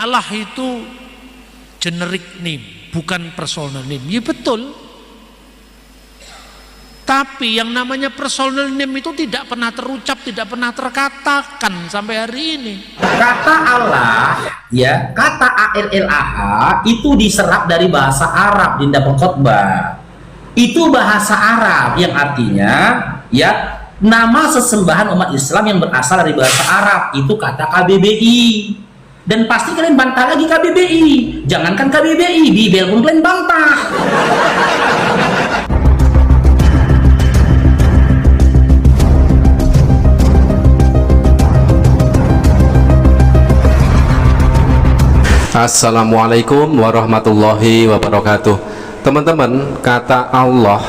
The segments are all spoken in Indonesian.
Allah itu generic name, bukan personal name. Ya betul. Tapi yang namanya personal name itu tidak pernah terucap, tidak pernah terkatakan sampai hari ini. Kata Allah, ya, kata Allah itu diserap dari bahasa Arab di dalam khotbah. Itu bahasa Arab yang artinya, ya, nama sesembahan umat Islam yang berasal dari bahasa Arab itu kata KBBI. Dan pasti kalian bantah lagi KBBI. Jangankan KBBI, Bibel pun kalian bantah. Assalamualaikum warahmatullahi wabarakatuh. Teman-teman, kata Allah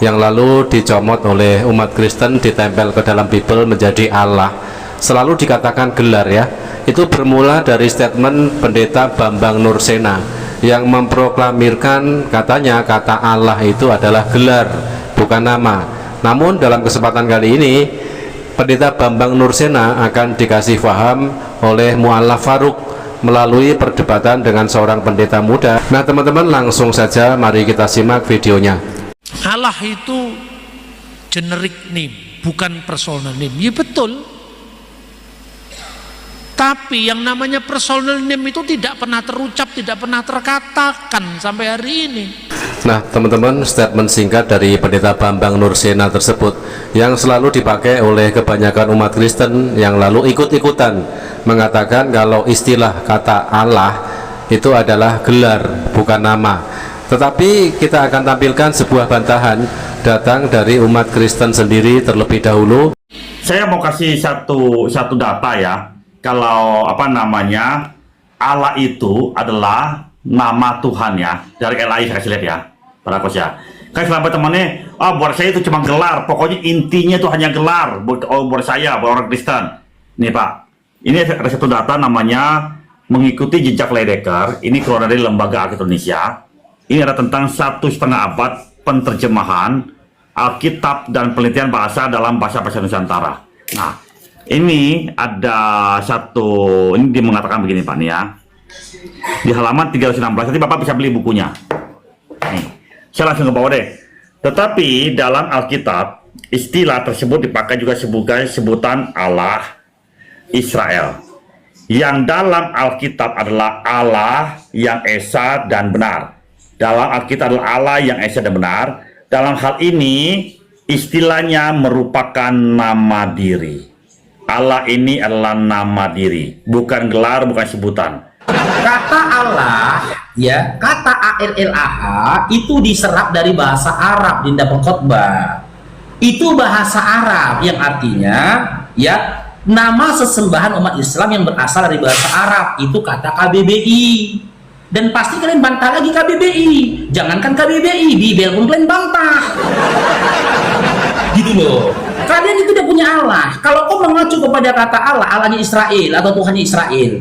yang lalu dicomot oleh umat Kristen ditempel ke dalam Bible menjadi Allah, selalu dikatakan gelar, ya. Itu bermula dari statement pendeta Bambang Nursena yang memproklamirkan katanya kata Allah itu adalah gelar, bukan nama. Namun dalam kesempatan kali ini pendeta Bambang Nursena akan dikasih paham oleh Mu'allaf Farouk melalui perdebatan dengan seorang pendeta muda. Nah teman-teman, langsung saja mari kita simak videonya. Allah itu generic name, bukan personal name. Ya betul. Tapi yang namanya personal name itu tidak pernah terucap, tidak pernah terkatakan sampai hari ini. Nah teman-teman, statement singkat dari pendeta Bambang Nursena tersebut yang selalu dipakai oleh kebanyakan umat Kristen yang lalu ikut-ikutan mengatakan kalau istilah kata Allah itu adalah gelar, bukan nama. Tetapi kita akan tampilkan sebuah bantahan datang dari umat Kristen sendiri terlebih dahulu. Saya mau kasih satu data, ya. Kalau Allah itu adalah nama Tuhan, ya. Dari LAI saya kasih lihat, ya, para kos, ya. Kan selama temannya, buat saya itu cuma gelar. Pokoknya intinya itu hanya gelar. Buat saya, buat orang Kristen. Nih Pak, ini ada satu data namanya mengikuti jejak Ledecker. Ini keluar dari Lembaga Alkitab Indonesia. Ini ada tentang 1,5 abad penterjemahan Alkitab dan penelitian bahasa dalam bahasa-bahasa Nusantara. Nah, ini ada ini dia mengatakan begini Pak, nih, ya. Di halaman 316, nanti Bapak bisa beli bukunya. Nih, saya langsung ke bawah deh. Tetapi dalam Alkitab, istilah tersebut dipakai juga sebutan Allah Israel, yang dalam Alkitab adalah Allah yang esa dan benar. Dalam Alkitab adalah Allah yang esa dan benar. Dalam hal ini istilahnya merupakan nama diri. Allah ini adalah nama diri, bukan gelar, bukan sebutan. Kata Allah, ya, kata Allah itu diserap dari bahasa Arab di dalam khotbah. Itu bahasa Arab yang artinya, ya, nama sesembahan umat Islam yang berasal dari bahasa Arab itu kata KBBI. Dan pasti kalian bantah lagi KBBI. Jangankan KBBI, Bibel pun kalian bantah. Gitu loh. Kalian itu udah punya Allah. Kalau kau mengacu kepada kata Allah, Allahnya Israel atau Tuhannya Israel,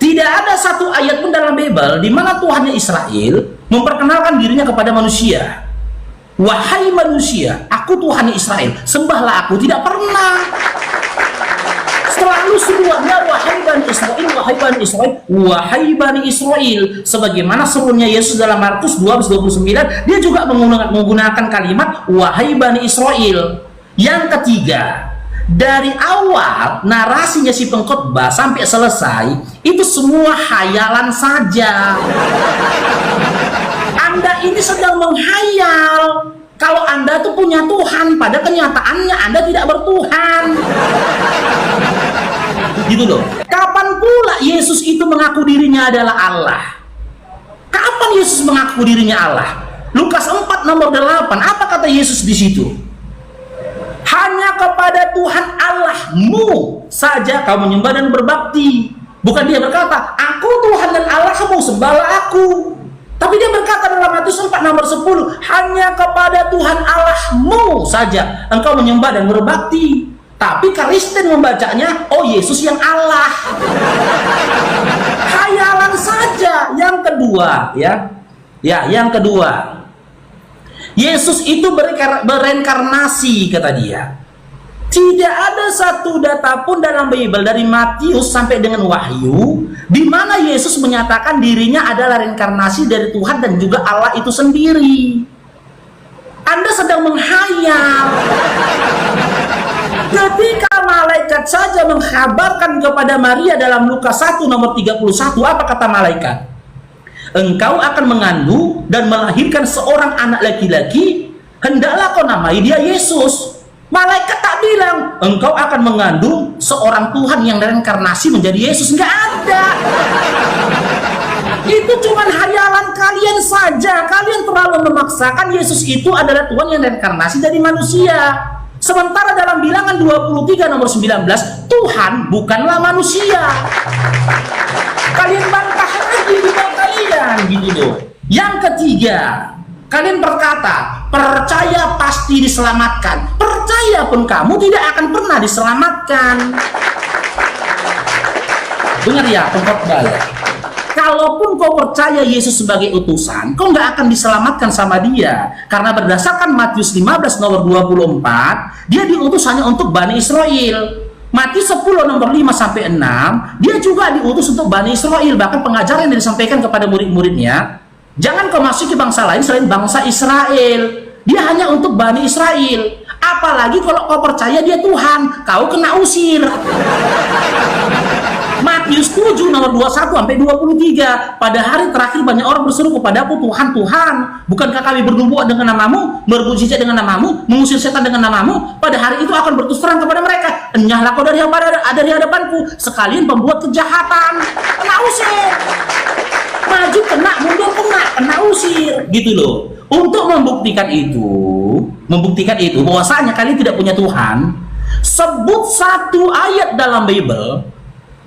tidak ada satu ayat pun dalam Bible di mana Tuhannya Israel memperkenalkan dirinya kepada manusia. Wahai manusia, aku Tuhannya Israel, sembahlah aku. Tidak pernah. Selalu seruannya wahai Bani Israel, wahai Bani Israel, wahai Bani Israel. Sebagaimana seruannya Yesus dalam Markus 12:29, dia juga menggunakan kalimat wahai Bani Israel. Yang ketiga, dari awal narasinya si pengkhotbah sampai selesai itu semua hayalan saja. Anda ini sedang menghayal kalau Anda tuh punya Tuhan, pada kenyataannya Anda tidak bertuhan. Gitu loh. Kapan pula Yesus itu mengaku dirinya adalah Allah? Kapan Yesus mengaku dirinya Allah? Lukas 4 nomor 8. Apa kata Yesus di situ? Hanya kepada Tuhan Allahmu saja kamu menyembah dan berbakti. Bukan dia berkata, aku Tuhan dan Allahmu, sembahlah aku. Tapi dia berkata dalam Matius 4 nomor 10, hanya kepada Tuhan Allahmu saja engkau menyembah dan berbakti. Tapi Kristen membacanya, oh Yesus yang Allah. Hayalan saja. Yang kedua, ya. Ya, yang kedua. Yesus itu bereinkarnasi, kata dia. Tidak ada satu data pun dalam Bible dari Matius sampai dengan Wahyu di mana Yesus menyatakan dirinya adalah reinkarnasi dari Tuhan dan juga Allah itu sendiri. Anda sedang menghayal. Ketika malaikat saja mengkhabarkan kepada Maria dalam Lukas 1 nomor 31, apa kata malaikat? Engkau akan mengandung dan melahirkan seorang anak laki-laki, hendaklah kau namai dia Yesus. Malaikat tak bilang engkau akan mengandung seorang Tuhan yang reinkarnasi menjadi Yesus. Nggak ada. Itu cuma hayalan kalian saja. Kalian terlalu memaksakan Yesus itu adalah Tuhan yang reinkarnasi dari manusia. Sementara dalam Bilangan 23 nomor 19, Tuhan bukanlah manusia. Kalian bantah lagi di kalian gitu loh. Yang ketiga, kalian berkata, percaya pasti diselamatkan. Percaya pun kamu tidak akan pernah diselamatkan. Dengar ya, pengkhotbah ya. Kalaupun kau percaya Yesus sebagai utusan, kau nggak akan diselamatkan sama dia. Karena berdasarkan Matius 15 nomor 24, dia diutus hanya untuk Bani Israel. Matius 10 nomor 5 sampai 6, dia juga diutus untuk Bani Israel. Bahkan pengajaran yang disampaikan kepada murid-muridnya, jangan kau masuki bangsa lain selain bangsa Israel. Dia hanya untuk Bani Israel. Apalagi kalau kau percaya dia Tuhan, kau kena usir. Matius 7 nomor 21 sampai 23. Pada hari terakhir banyak orang berseru kepadaku, Tuhan, Tuhan, bukankah kami bernubuat dengan namamu, berburu jizat dengan namamu, mengusir setan dengan namamu? Pada hari itu akan berterus terang kepada mereka, enyahlah kau dari hadapanku, sekalian pembuat kejahatan. Kena usir. Maju kena, mundur kena usir, gitu loh. Untuk membuktikan itu bahwasanya kalian tidak punya Tuhan, sebut satu ayat dalam Bible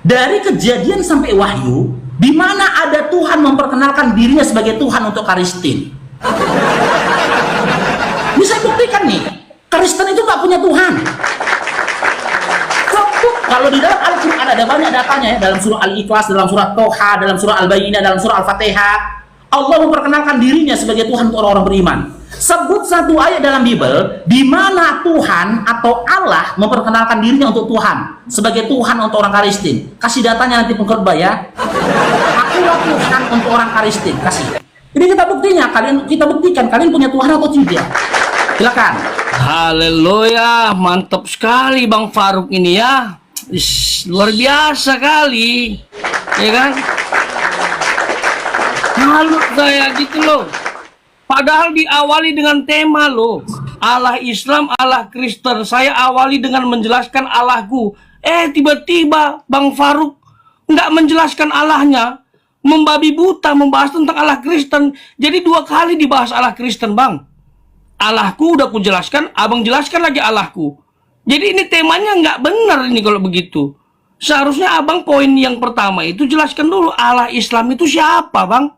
dari Kejadian sampai Wahyu di mana ada Tuhan memperkenalkan dirinya sebagai Tuhan untuk Karistin. Bisa buktikan nih, Kristen itu nggak punya Tuhan. Kalau di dalam Al-Quran ada banyak datanya ya, dalam surah Al-Ikhlas, dalam surah Toha, dalam surah Al-Bayyinah, dalam surah Al-Fatihah, Allah memperkenalkan dirinya sebagai Tuhan untuk orang-orang beriman. Sebut satu ayat dalam Bible di mana Tuhan atau Allah memperkenalkan dirinya untuk Tuhan sebagai Tuhan untuk orang Kristen. Kasih datanya nanti pengkhotbah ya. Akulah Tuhan untuk orang Kristen. Kasih. Ini kita buktinya. Kita buktikan kalian punya Tuhan atau tidak. Silakan. Haleluya, mantap sekali Bang Faruk ini ya. Luar biasa kali, ya kan? Malu saya gitu loh. Padahal diawali dengan tema loh, Allah Islam, Allah Kristen. Saya awali dengan menjelaskan Allahku. Tiba-tiba Bang Faruk nggak menjelaskan Allahnya, membabi buta membahas tentang Allah Kristen. Jadi 2 kali dibahas Allah Kristen, Bang. Allahku udah aku jelaskan, abang jelaskan lagi Allahku. Jadi ini temanya nggak benar ini kalau begitu. Seharusnya abang poin yang pertama itu jelaskan dulu Allah Islam itu siapa, Bang.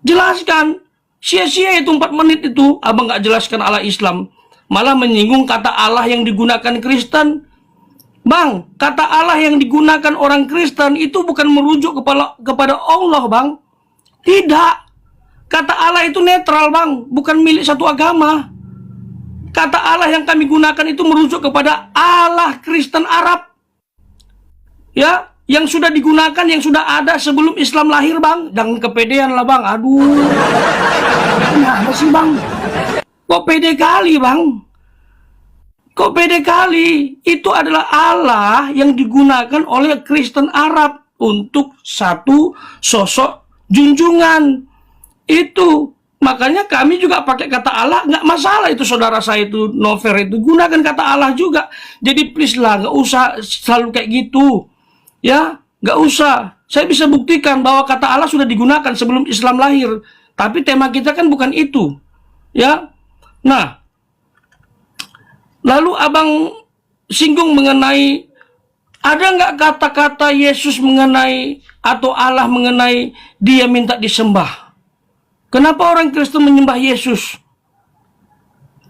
Jelaskan. Sia-sia itu 4 menit itu abang nggak jelaskan Allah Islam. Malah menyinggung kata Allah yang digunakan Kristen. Bang, kata Allah yang digunakan orang Kristen itu bukan merujuk kepada Allah, Bang. Tidak. Kata Allah itu netral, Bang, bukan milik satu agama. Kata Allah yang kami gunakan itu merujuk kepada Allah Kristen Arab. Ya, yang sudah digunakan, yang sudah ada sebelum Islam lahir, Bang. Jangan kepedean lah, Bang. Aduh. Kenapa sih, Bang? Kok pede kali, Bang? Kok pede kali? Itu adalah Allah yang digunakan oleh Kristen Arab untuk satu sosok junjungan. Itu makanya kami juga pakai kata Allah, nggak masalah itu saudara saya itu Nover itu gunakan kata Allah juga. Jadi please lah, nggak usah selalu kayak gitu, ya, nggak usah. Saya bisa buktikan bahwa kata Allah sudah digunakan sebelum Islam lahir. Tapi tema kita kan bukan itu, ya. Nah, lalu abang singgung mengenai ada nggak kata-kata Yesus mengenai atau Allah mengenai dia minta disembah. Kenapa orang Kristen menyembah Yesus?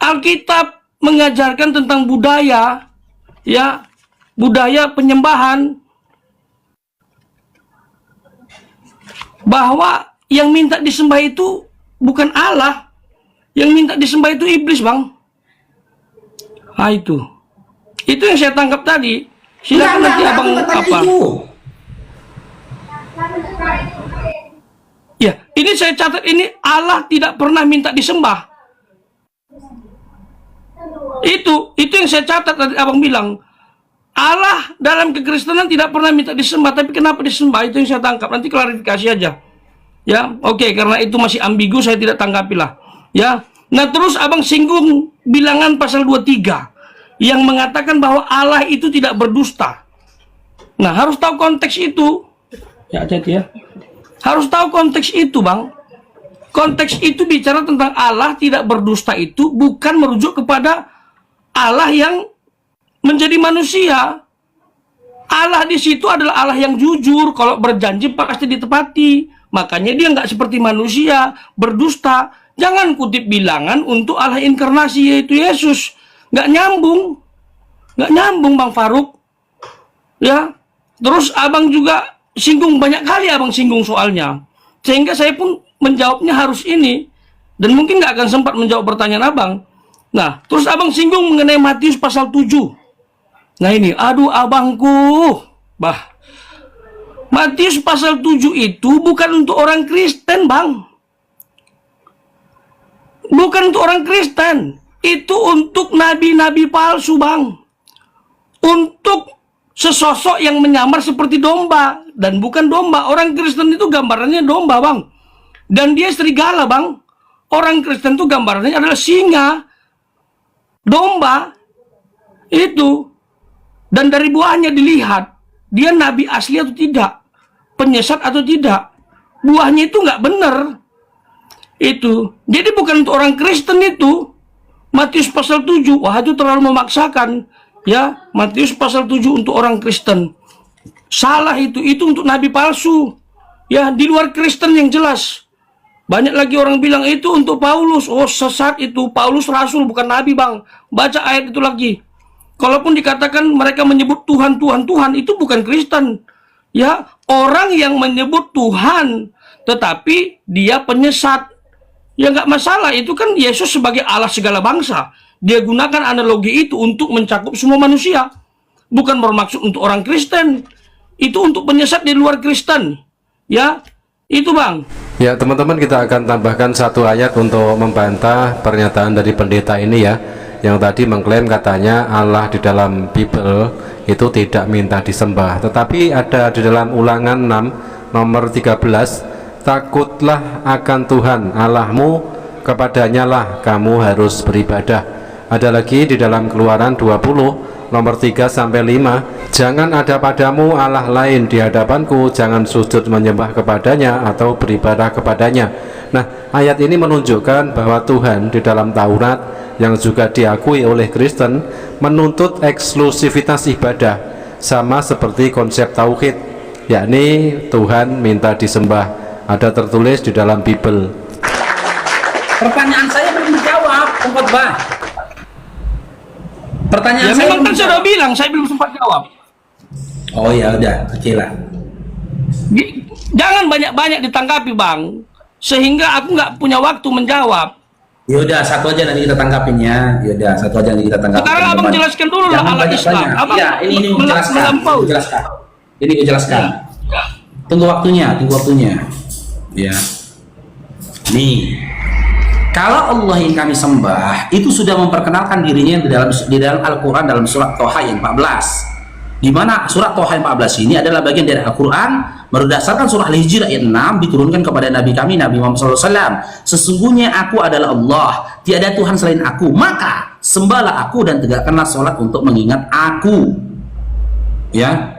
Alkitab mengajarkan tentang budaya, ya, budaya penyembahan, bahwa yang minta disembah itu bukan Allah, yang minta disembah itu iblis, Bang. Nah itu. Itu yang saya tangkap tadi. Silakan Enggak, nanti abang aku katanya apa? itu. Ya, ini saya catat, ini Allah tidak pernah minta disembah. Itu yang saya catat tadi abang bilang. Allah dalam kekristenan tidak pernah minta disembah, tapi kenapa disembah? Itu yang saya tangkap. Nanti klarifikasi aja. Ya, oke, karena itu masih ambigu, saya tidak tanggapilah. Ya. Nah, terus abang singgung bilangan pasal 23 yang mengatakan bahwa Allah itu tidak berdusta. Nah, harus tahu konteks itu. Ya, hati-hati ya. Harus tahu konteks itu, Bang. Konteks itu bicara tentang Allah tidak berdusta itu bukan merujuk kepada Allah yang menjadi manusia. Allah di situ adalah Allah yang jujur. Kalau berjanji pasti ditepati. Makanya dia nggak seperti manusia, berdusta. Jangan kutip bilangan untuk Allah inkarnasi yaitu Yesus. Nggak nyambung. Nggak nyambung, Bang Faruk. Ya. Terus abang juga singgung, banyak kali abang singgung soalnya. Sehingga saya pun menjawabnya harus ini. Dan mungkin nggak akan sempat menjawab pertanyaan abang. Nah, terus abang singgung mengenai Matius pasal 7. Nah ini, aduh abangku. Bah, Matius pasal 7 itu bukan untuk orang Kristen, Bang. Bukan untuk orang Kristen. Itu untuk nabi-nabi palsu, Bang. Untuk sesosok yang menyamar seperti domba. Dan bukan domba. Orang Kristen itu gambarannya domba, Bang. Dan dia serigala, Bang. Orang Kristen itu gambarannya adalah singa. Domba. Itu. Dan dari buahnya dilihat, dia nabi asli atau tidak, penyesat atau tidak. Buahnya itu nggak benar. Itu. Jadi bukan untuk orang Kristen itu. Matius pasal 7, wah itu terlalu memaksakan. Ya, Matius pasal 7 untuk orang Kristen. Salah itu untuk nabi palsu. Ya, di luar Kristen yang jelas. Banyak lagi orang bilang itu untuk Paulus. Oh, sesat itu. Paulus rasul, bukan nabi, Bang. Baca ayat itu lagi. Kalaupun dikatakan mereka menyebut Tuhan, itu bukan Kristen. Ya, orang yang menyebut Tuhan, tetapi dia penyesat. Ya nggak masalah, itu kan Yesus sebagai Allah segala bangsa. Dia gunakan analogi itu untuk mencakup semua manusia. Bukan bermaksud untuk orang Kristen. Itu untuk penyesat di luar Kristen. Ya, itu Bang. Ya teman-teman, kita akan tambahkan satu ayat untuk membantah pernyataan dari pendeta ini ya, yang tadi mengklaim katanya Allah di dalam Bible itu tidak minta disembah. Tetapi ada di dalam Ulangan 6 nomor 13, takutlah akan Tuhan Allahmu, kepadanya lah kamu harus beribadah. Ada lagi di dalam Keluaran 20 nomor 3-5, jangan ada padamu Allah lain di hadapanku, jangan sujud menyembah kepadanya atau beribadah kepadanya. Nah, ayat ini menunjukkan bahwa Tuhan di dalam Taurat yang juga diakui oleh Kristen menuntut eksklusivitas ibadah, sama seperti konsep tauhid, yakni Tuhan minta disembah. Ada tertulis di dalam Bible. Pertanyaan saya belum dijawab, Khotbah. Pertanyaan Ya saya memang kan saya udah bilang, saya belum sempat jawab. Oh ya udah, oke lah. Jangan banyak-banyak ditanggapi Bang, sehingga aku nggak punya waktu menjawab. Yaudah, satu aja nanti kita tangkapin ya. Yaudah, satu aja nanti kita tangkapin. Sekarang abang jelaskan dulu lah Allah Islam. Abang ya, ini jelaskan. Ini jelaskan. Tunggu waktunya. Ya. Nih, kalau Allah yang kami sembah itu sudah memperkenalkan dirinya di dalam Al-Quran dalam surat Toha yang 14. Di mana surat Toha yang 14 ini adalah bagian dari Al-Quran berdasarkan surah Al-Hijr ayat 6 diturunkan kepada Nabi kami Nabi Muhammad SAW. Sesungguhnya aku adalah Allah, tiada Tuhan selain aku, maka sembahlah aku dan tegakkanlah sholat untuk mengingat aku. Ya.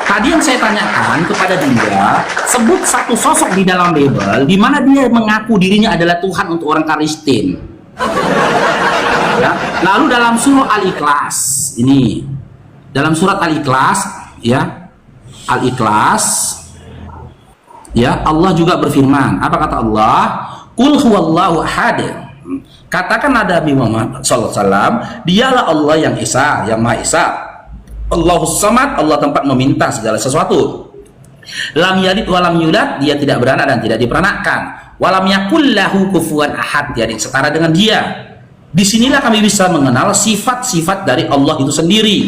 Tadi yang saya tanyakan kepada dia, sebut satu sosok di dalam Bible di mana dia mengaku dirinya adalah Tuhan untuk orang Kristen. Ya. Lalu dalam surah Al-Ikhlas ini, dalam surat Al-Ikhlas, ya, Al-Ikhlas, ya, Allah juga berfirman. Apa kata Allah? Qul huwallahu ahad. Katakanlah Nabi Muhammad SAW, dialah Allah yang Esa, yang Maha Esa. Allahus Samad, Allah tempat meminta segala sesuatu. Lam yalid wa lam yulad, dia tidak beranak dan tidak diperanakkan. Walam yakul lahu kufuwan ahad, tiada yang setara dengan dia. Disinilah kami bisa mengenal sifat-sifat dari Allah itu sendiri.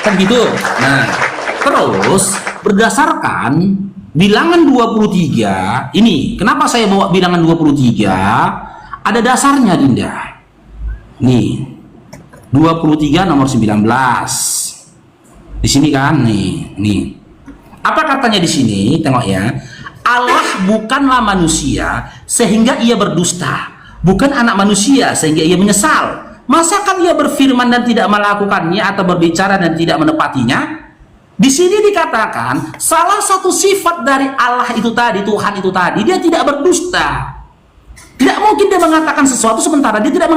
Kan gitu. Nah, terus berdasarkan bilangan 23, ini kenapa saya bawa bilangan 23? Ada dasarnya, Dinda. Nih, 23 nomor 19. Di sini kan, nih. Apa katanya di sini? Tengok ya. Allah bukanlah manusia sehingga ia berdusta, bukan anak manusia sehingga ia menyesal. Masakan ia berfirman dan tidak melakukannya, atau berbicara dan tidak menepatinya? Di sini dikatakan salah satu sifat dari Allah itu tadi, Tuhan itu tadi, dia tidak berdusta. Tidak mungkin dia mengatakan sesuatu sementara dia tidak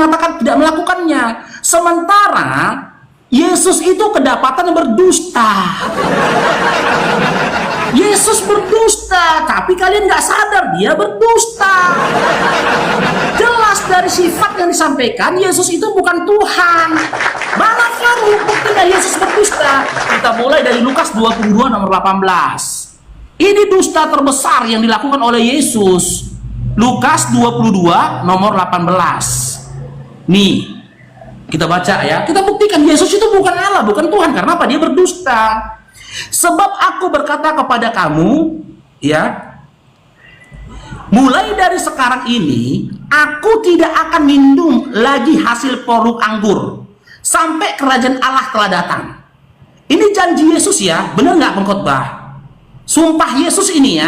melakukannya. Sementara Yesus itu kedapatan berdusta. Yesus berdusta, tapi kalian nggak sadar dia berdusta. Jelas dari sifat yang disampaikan, Yesus itu bukan Tuhan. Mana Faruk buktinya Yesus berdusta? Kita mulai dari Lukas 22 nomor 18. Ini dusta terbesar yang dilakukan oleh Yesus. Lukas 22 nomor 18. Nih, kita baca ya. Kita buktikan Yesus itu bukan Allah, bukan Tuhan. Karena apa? Dia berdusta. Sebab aku berkata kepada kamu, ya, mulai dari sekarang ini aku tidak akan minum lagi hasil produk anggur sampai kerajaan Allah telah datang. Ini janji Yesus ya, benar nggak pengkhotbah? Sumpah Yesus ini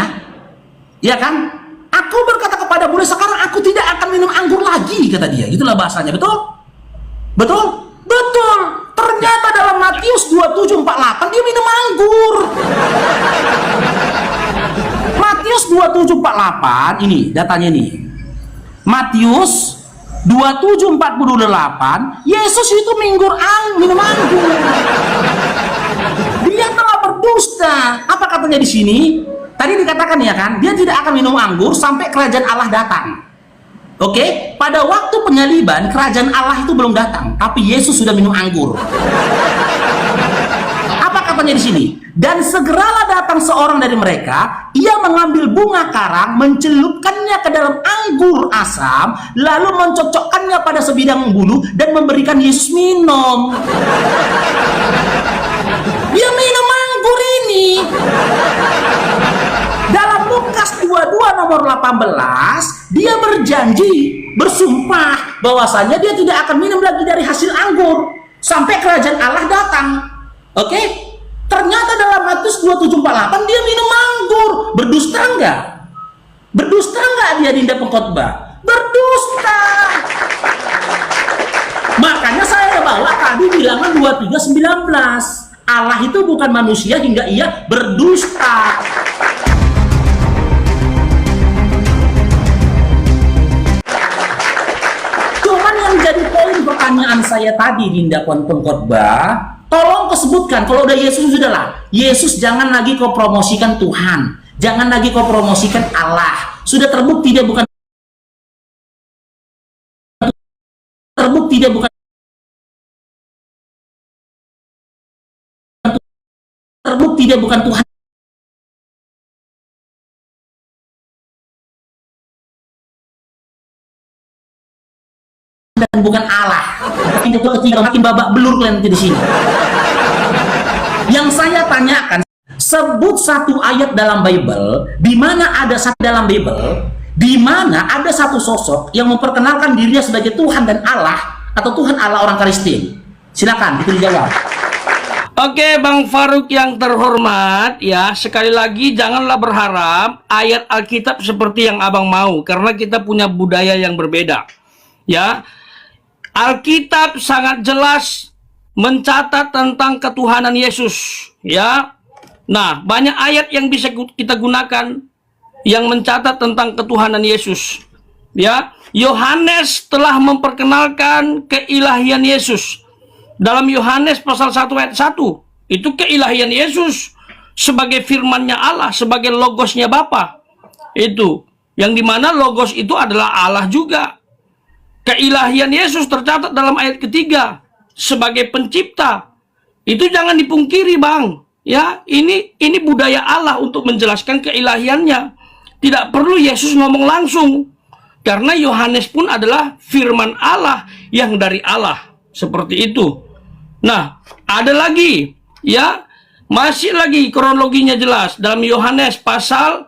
ya kan? Aku berkata kepada mulai sekarang aku tidak akan minum anggur lagi, kata dia. Itulah bahasanya, betul? Betul? Betul. Ternyata dalam Matius 27:48 dia minum anggur. Matius 27:48 ini datanya nih. Matius 27:48 Yesus itu minum anggur. Dia telah berdusta. Apa katanya di sini? Tadi dikatakan ya kan, dia tidak akan minum anggur sampai kerajaan Allah datang. Oke, pada waktu penyaliban kerajaan Allah itu belum datang, tapi Yesus sudah minum anggur. Apa katanya di sini? Dan segeralah datang seorang dari mereka, ia mengambil bunga karang, mencelupkannya ke dalam anggur asam, lalu mencocokkannya pada sebidang bulu dan memberikan Yesus minum. Dia minum anggur ini. Dalam Lukas 22 nomor 18, dia berjanji, bersumpah bahwasanya dia tidak akan minum lagi dari hasil anggur sampai kerajaan Allah datang. Oke? Ternyata dalam Matius 27:48 dia minum anggur. Berdusta enggak? Berdusta enggak dia, Dinda pengkhotbah? Berdusta. Makanya saya bawa tadi bilangan 23:19. Allah itu bukan manusia hingga ia berdusta. Jadi poin pertanyaan saya tadi, Dinda pengkhotbah, tolong kesebutkan kalau udah Yesus sudahlah. Yesus jangan lagi kau promosikan Tuhan, jangan lagi kau promosikan Allah. Sudah terbukti dia bukan Tuhan dan bukan Allah. Yang ketiga makin babak belur kalian di sini. Yang saya tanyakan, sebut satu ayat dalam Bible di mana ada satu sosok yang memperkenalkan dirinya sebagai Tuhan dan Allah, atau Tuhan Allah orang Kristen. Silakan itu dijawab. Oke, Bang Faruk yang terhormat, ya, sekali lagi janganlah berharap ayat Alkitab seperti yang Abang mau, karena kita punya budaya yang berbeda. Ya, Alkitab sangat jelas mencatat tentang ketuhanan Yesus, ya. Nah, banyak ayat yang bisa kita gunakan yang mencatat tentang ketuhanan Yesus. Ya, Yohanes telah memperkenalkan keilahian Yesus. Dalam Yohanes pasal 1 ayat 1, itu keilahian Yesus sebagai firman-Nya Allah, sebagai logosnya Bapa. Itu yang dimana logos itu adalah Allah juga. Keilahian Yesus tercatat dalam ayat ketiga sebagai pencipta. Itu jangan dipungkiri, Bang. Ya, ini budaya Allah untuk menjelaskan keilahiannya. Tidak perlu Yesus ngomong langsung. Karena Yohanes pun adalah firman Allah yang dari Allah. Seperti itu. Nah, ada lagi, ya, masih lagi kronologinya jelas dalam Yohanes pasal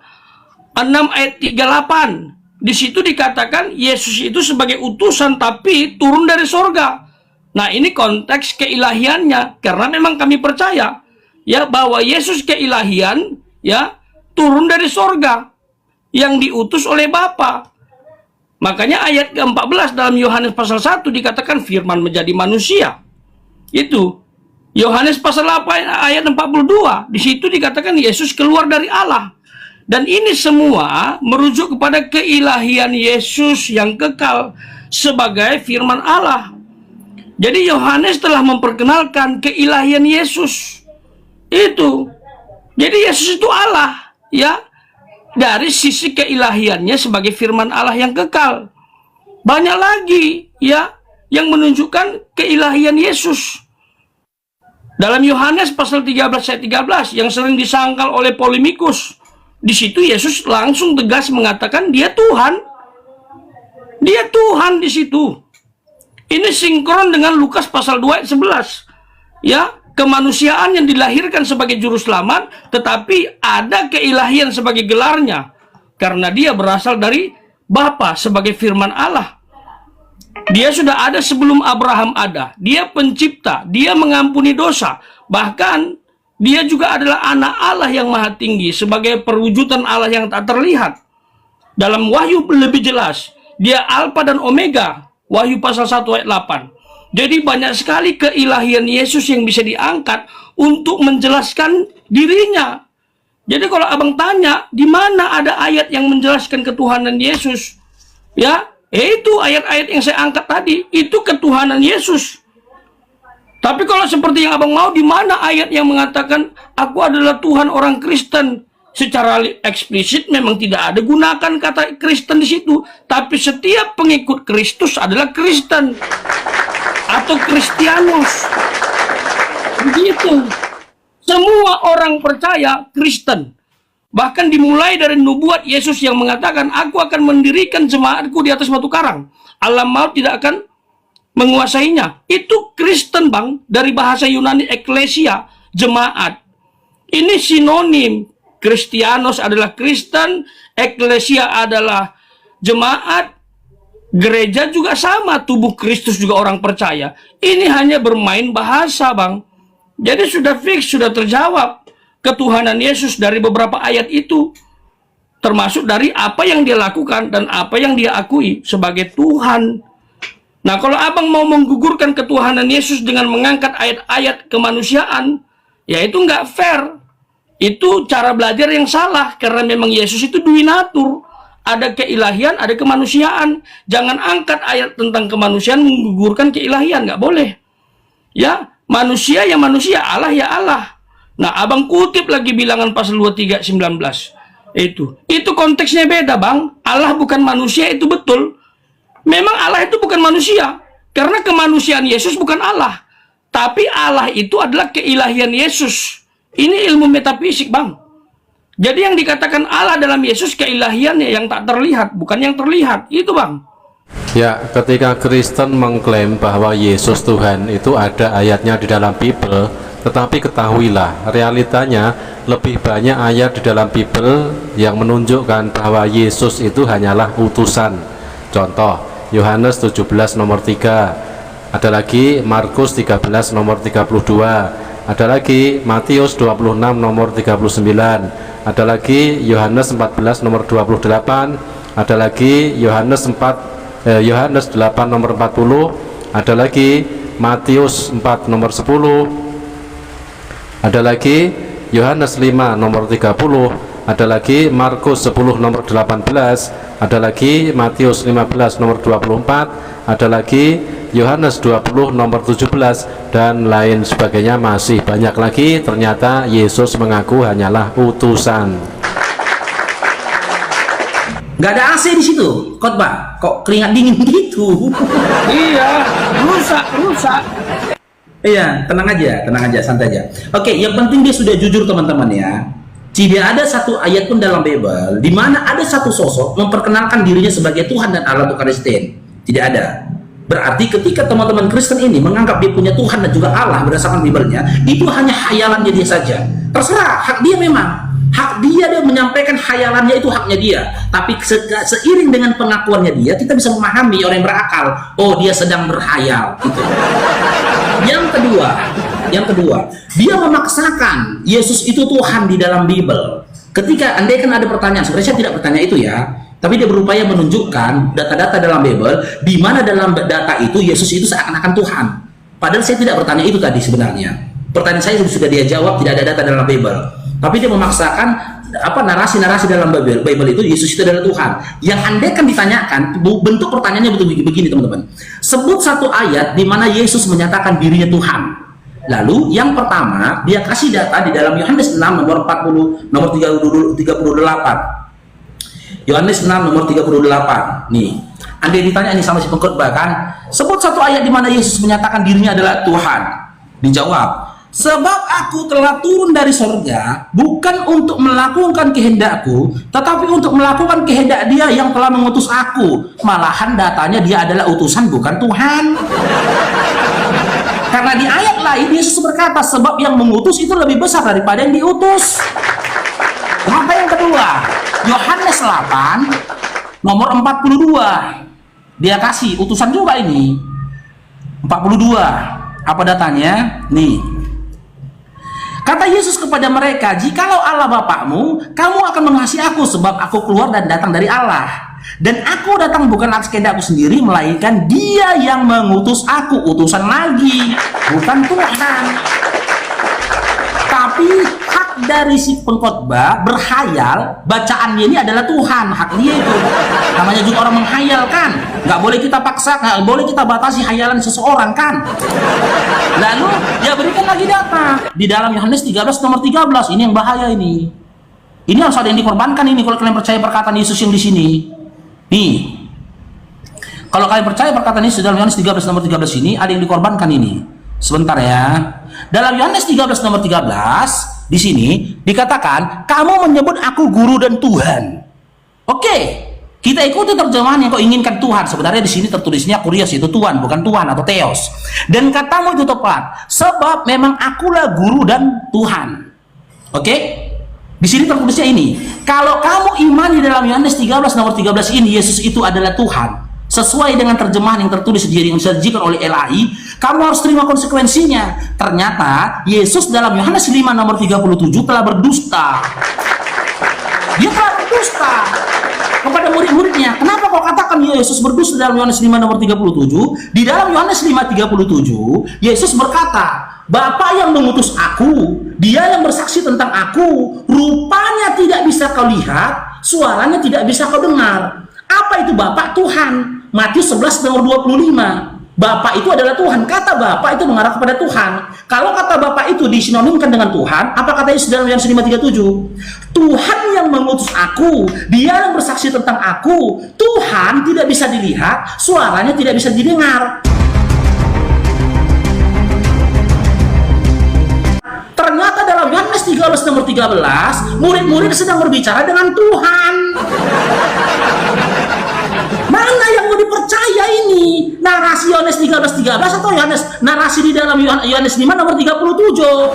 6 ayat 38. Di situ dikatakan Yesus itu sebagai utusan tapi turun dari sorga. Nah, ini konteks keilahiannya, karena memang kami percaya ya bahwa Yesus keilahian ya turun dari sorga yang diutus oleh Bapa. Makanya ayat ke-14 dalam Yohanes pasal 1 dikatakan firman menjadi manusia. Itu Yohanes pasal 8 ayat 42, di situ dikatakan Yesus keluar dari Allah. Dan ini semua merujuk kepada keilahian Yesus yang kekal sebagai firman Allah. Jadi Yohanes telah memperkenalkan keilahian Yesus. Itu. Jadi Yesus itu Allah, ya. Dari sisi keilahiannya sebagai firman Allah yang kekal. Banyak lagi ya yang menunjukkan keilahian Yesus. Dalam Yohanes pasal 13 ayat 13 yang sering disangkal oleh polemikus, di situ Yesus langsung tegas mengatakan dia Tuhan. Dia Tuhan di situ. Ini sinkron dengan Lukas pasal 2 ayat 11. Ya, kemanusiaan yang dilahirkan sebagai juru selamat, tetapi ada keilahian sebagai gelarnya karena dia berasal dari Bapa sebagai firman Allah. Dia sudah ada sebelum Abraham ada. Dia pencipta, dia mengampuni dosa. Bahkan dia juga adalah anak Allah yang maha tinggi sebagai perwujudan Allah yang tak terlihat. Dalam Wahyu lebih jelas, dia Alfa dan Omega. Wahyu pasal 1 ayat 8. Jadi banyak sekali keilahian Yesus yang bisa diangkat untuk menjelaskan dirinya. Jadi kalau abang tanya, di mana ada ayat yang menjelaskan ketuhanan Yesus? Ya, itu ayat-ayat yang saya angkat tadi, itu ketuhanan Yesus. Tapi kalau seperti yang abang mau, di mana ayat yang mengatakan aku adalah Tuhan orang Kristen? Secara eksplisit memang tidak ada gunakan kata Kristen di situ, tapi setiap pengikut Kristus adalah Kristen atau Kristianus. Begitu. Semua orang percaya Kristen. Bahkan dimulai dari nubuat Yesus yang mengatakan, aku akan mendirikan jemaatku di atas batu karang. Alam maut tidak akan menguasainya. Itu Kristen, Bang. Dari bahasa Yunani eklesia, jemaat. Ini sinonim. Kristianos adalah Kristen, eklesia adalah jemaat, gereja juga sama, tubuh Kristus juga orang percaya. Ini hanya bermain bahasa, Bang. Jadi sudah fix, sudah terjawab ketuhanan Yesus dari beberapa ayat itu. Termasuk dari apa yang dia lakukan dan apa yang dia akui sebagai Tuhan. Nah, kalau abang mau menggugurkan ketuhanan Yesus dengan mengangkat ayat-ayat kemanusiaan, ya itu nggak fair. Itu cara belajar yang salah, karena memang Yesus itu duinatur. Ada keilahian, ada kemanusiaan. Jangan angkat ayat tentang kemanusiaan menggugurkan keilahian, nggak boleh. Ya, manusia ya manusia, Allah ya Allah. Nah, abang kutip lagi bilangan pasal 23 19. Itu konteksnya beda, Bang. Allah bukan manusia, itu betul. Memang Allah itu bukan manusia, karena kemanusiaan Yesus bukan Allah. Tapi Allah itu adalah keilahian Yesus. Ini ilmu metafisik, Bang. Jadi yang dikatakan Allah dalam Yesus keilahiannya yang tak terlihat, bukan yang terlihat. Itu, Bang. Ya, ketika Kristen mengklaim bahwa Yesus Tuhan, itu ada ayatnya di dalam Bible, tetapi ketahuilah, realitanya lebih banyak ayat di dalam Bible yang menunjukkan bahwa Yesus itu hanyalah utusan. Contoh, Yohanes 17 nomor 3. Ada lagi Markus 13 nomor 32. Ada lagi Matius 26 nomor 39. Ada lagi Yohanes 14 nomor 28. Ada lagi Yohanes 8 nomor 40. Ada lagi Matius 4 nomor 10. Ada lagi Yohanes 5 nomor 30. Ada lagi Markus 10 nomor 18. Ada lagi Matius 15 nomor 24. Ada lagi Yohanes 20 nomor 17 dan lain sebagainya. Masih banyak lagi. Ternyata Yesus mengaku hanyalah utusan. Nggak ada AC di situ, khotbah. Kok keringat dingin gitu? Iya, rusak. Iya, tenang aja, santai aja. Oke, yang penting dia sudah jujur, teman-teman ya. Tidak ada satu ayat pun dalam Bible di mana ada satu sosok memperkenalkan dirinya sebagai Tuhan dan Allah untuk Kristen. Tidak ada. Berarti ketika teman-teman Kristen ini menganggap dia punya Tuhan dan juga Allah berdasarkan Bible-nya, itu hanya khayalannya dia saja. Terserah, hak dia memang. Hak dia menyampaikan khayalannya, itu haknya dia. Tapi seiring dengan pengakuannya dia, kita bisa memahami orang yang berakal. Oh, dia sedang berkhayal. Gitu. Yang kedua, dia memaksakan Yesus itu Tuhan di dalam Bible. Ketika andai kan ada pertanyaan, sebenarnya saya tidak bertanya itu ya, tapi dia berupaya menunjukkan data-data dalam Bible di mana dalam data itu Yesus itu seakan-akan Tuhan. Padahal saya tidak bertanya itu tadi sebenarnya. Pertanyaan saya sudah dia jawab, tidak ada data dalam Bible. Tapi dia memaksakan narasi-narasi dalam Bible itu Yesus itu adalah Tuhan. Yang andai kan ditanyakan, bentuk pertanyaannya betul begini teman-teman. Sebut satu ayat di mana Yesus menyatakan dirinya Tuhan. Lalu yang pertama dia kasih data di dalam Yohanes 6 nomor 38. Yohanes 6 nomor 38. Nih, andai ditanya ini sama si pengkhotbah kan, sebut satu ayat di mana Yesus menyatakan dirinya adalah Tuhan. Dijawab, sebab aku telah turun dari sorga bukan untuk melakukan kehendakku, tetapi untuk melakukan kehendak Dia yang telah mengutus aku. Malahan datanya dia adalah utusan, bukan Tuhan. Karena di ayat lain Yesus berkata, sebab yang mengutus itu lebih besar daripada yang diutus. Maka yang kedua, Yohanes 8 nomor 42. Dia kasih utusan juga ini. 42. Apa datanya? Nih. Kata Yesus kepada mereka, jikalau Allah Bapakmu, kamu akan mengasihi aku, sebab aku keluar dan datang dari Allah. Dan aku datang bukan atas kehendakku sendiri, melainkan Dia yang mengutus aku. Utusan lagi, bukan Tuhan. Tapi hak dari si pengkhotbah berhayal, bacaannya ini adalah Tuhan, hak dia itu. Namanya juga orang menghayal kan, nggak boleh kita paksa, nggak boleh kita batasi hayalan seseorang kan. Lalu dia berikan lagi data di dalam Yohanes 13 nomor 13. Ini yang bahaya ini. Ini harus ada yang dikorbankan ini kalau kalian percaya perkataan Yesus yang di sini. Nih, kalau kalian percaya perkataan Yesus dalam Yohanes 13 nomor 13 ini, ada yang dikorbankan ini. Sebentar ya. Dalam Yohanes 13 nomor 13 di sini dikatakan, kamu menyebut aku guru dan Tuhan. Oke, kita ikuti terjemahan yang kau inginkan Tuhan. Sebenarnya di sini tertulisnya kurios, itu Tuhan, bukan Tuhan atau Theos. Dan katamu itu tepat, sebab memang akulah guru dan Tuhan. Oke? Di sini tertulisnya ini, kalau kamu imani dalam Yohanes 13 nomor 13 ini, Yesus itu adalah Tuhan, sesuai dengan terjemahan yang tertulis yang disajikan oleh LAI, kamu harus terima konsekuensinya. Ternyata Yesus dalam Yohanes 5 nomor 37 telah berdusta. Dia telah berdusta kepada murid-muridnya. Kenapa kau katakan Yesus berdusta dalam Yohanes 5 nomor 37? Di dalam Yohanes 5:37, Yesus berkata, Bapa yang mengutus aku, Dia yang bersaksi tentang aku, rupanya tidak bisa kau lihat, suaranya tidak bisa kau dengar. Apa itu Bapa? Tuhan. Matius 11 nomor 25. Bapa itu adalah Tuhan. Kata Bapa itu mengarah kepada Tuhan. Kalau kata Bapa itu disinonimkan dengan Tuhan, apa kata Yesus dalam Yohanes 5:37? Tuhan yang mengutus aku, Dia yang bersaksi tentang aku. Tuhan tidak bisa dilihat, suaranya tidak bisa didengar. Ternyata dalam Yohanes 13 nomor 13, murid-murid sedang berbicara dengan Tuhan. Mana yang mau dipercaya ini? Narasi Yohanes 13:13 atau narasi di dalam Yohanes 5 nomor 37?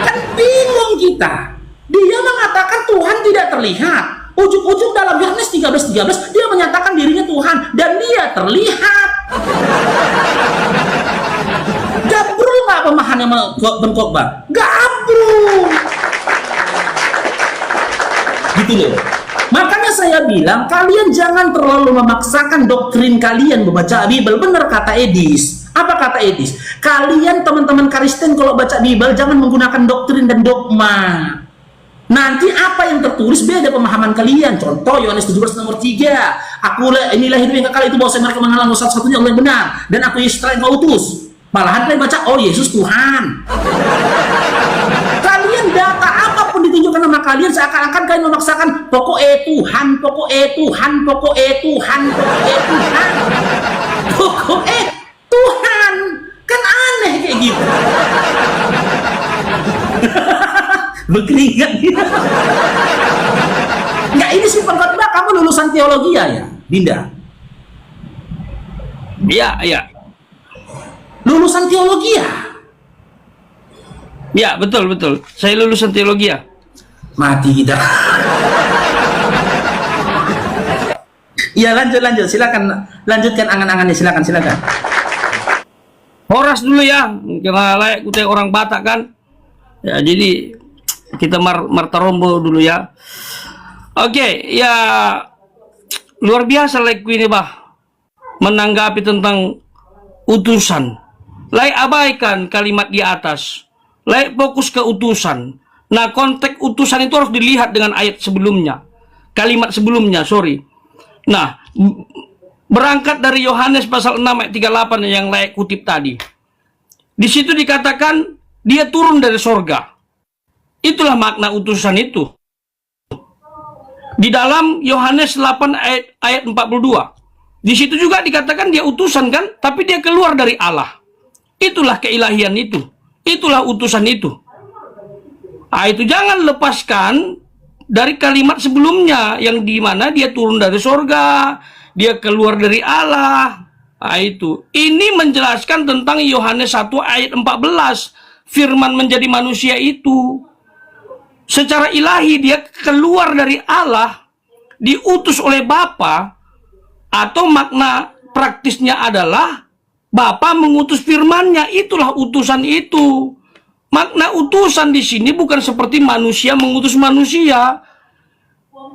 Kan bingung kita. Dia mengatakan Tuhan tidak terlihat. Ujung-ujung dalam Yohanes 13:13 dia menyatakan dirinya Tuhan dan Dia terlihat. Gabrul nggak pemahamannya pengkhotbah? Gabrul. Gitu loh. Makanya saya bilang, kalian jangan terlalu memaksakan doktrin kalian membaca Bible. Benar kata Edis. Apa kata Edis? Kalian teman-teman Kristen kalau baca Bible jangan menggunakan doktrin dan dogma. Nanti apa yang tertulis beda pemahaman kalian. Contoh Yohanes 17 nomor 3. Inilah hidup yang kekal, itu bahwa saya mereka mengenal satu-satunya Allah yang benar, dan aku Yesus yang kau utus. Malahan kalian baca, oh Yesus Tuhan. Kalian data apapun ditunjukkan sama kalian seakan-akan kalian memaksakan pokoknya Tuhan, pokoknya Tuhan, pokoknya Tuhan, pokoknya Tuhan, pokoknya Tuhan. Kan aneh kayak gitu. Berkeringat. Enggak, ini si pengkhotbah, kamu lulusan teologi ya, Dinda? Iya, iya. Lulusan teologi ya? Ya, betul, betul. Saya lulusan teologi ya. Mati kita. Ya, lanjut. Silakan lanjutkan angan-angannya, silakan. Horas dulu ya, karena layak kutip orang Batak kan. Ya, jadi kita martarombo dulu ya. Oke, ya luar biasa laikku ini bah, menanggapi tentang utusan. Layak abaikan kalimat di atas, layak fokus ke utusan. Nah, konteks utusan itu harus dilihat dengan ayat sebelumnya, kalimat sebelumnya, sorry. Nah, berangkat dari Yohanes pasal 6 ayat 38 yang layak kutip tadi. Di situ dikatakan dia turun dari sorga. Itulah makna utusan itu. Di dalam Yohanes 8 ayat 42. Di situ juga dikatakan dia utusan kan, tapi dia keluar dari Allah. Itulah keilahian itu. Itulah utusan itu. Nah, itu jangan lepaskan dari kalimat sebelumnya yang dimana dia turun dari sorga, dia keluar dari Allah. Nah, itu. Ini menjelaskan tentang Yohanes 1 ayat 14. Firman menjadi manusia itu. Secara ilahi dia keluar dari Allah, diutus oleh Bapa, atau makna praktisnya adalah Bapa mengutus firman-Nya. Itulah utusan itu. Makna utusan di sini bukan seperti manusia mengutus manusia.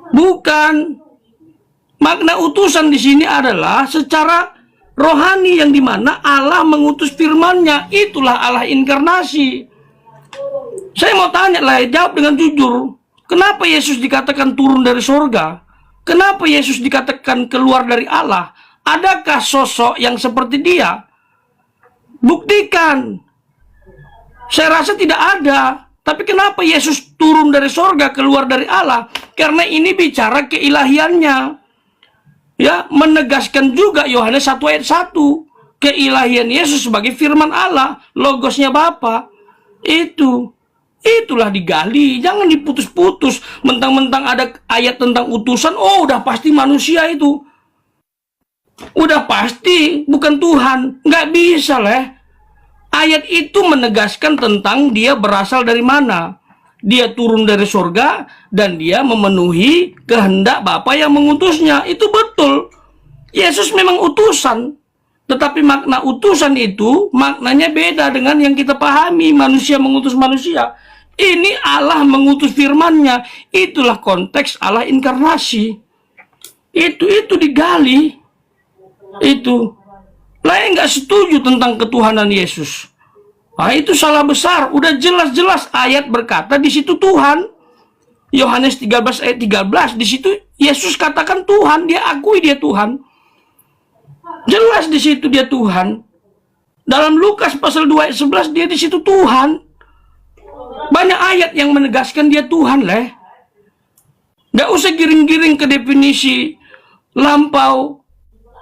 Bukan. Makna utusan di sini adalah secara rohani yang dimana Allah mengutus firman-Nya. Itulah Allah inkarnasi. Saya mau tanya lah, jawab dengan jujur. Kenapa Yesus dikatakan turun dari sorga? Kenapa Yesus dikatakan keluar dari Allah? Adakah sosok yang seperti dia? Buktikan. Saya rasa tidak ada. Tapi kenapa Yesus turun dari sorga, keluar dari Allah? Karena ini bicara keilahiannya. Ya, menegaskan juga Yohanes 1 ayat 1. Keilahian Yesus sebagai firman Allah, logosnya Bapa. Itulah digali, jangan diputus-putus. Mentang-mentang ada ayat tentang utusan, oh udah pasti manusia itu. Udah pasti, bukan Tuhan. Nggak bisa lah. Ayat itu menegaskan tentang dia berasal dari mana. Dia turun dari surga dan dia memenuhi kehendak Bapa yang mengutusnya. Itu betul. Yesus memang utusan. Tetapi makna utusan itu maknanya beda dengan yang kita pahami. Manusia mengutus manusia. Ini Allah mengutus firman-Nya. Itulah konteks Allah inkarnasi. Itu digali. Itu. Lain nggak setuju tentang ketuhanan Yesus. Nah, itu salah besar. Udah jelas-jelas ayat berkata di situ Tuhan. Yohanes 13 ayat 13. Di situ Yesus katakan Tuhan. Dia akui dia Tuhan. Jelas di situ dia Tuhan. Dalam Lukas pasal 2 ayat 11 dia di situ Tuhan. Banyak ayat yang menegaskan dia Tuhan lah. Nggak usah giring-giring ke definisi lampau.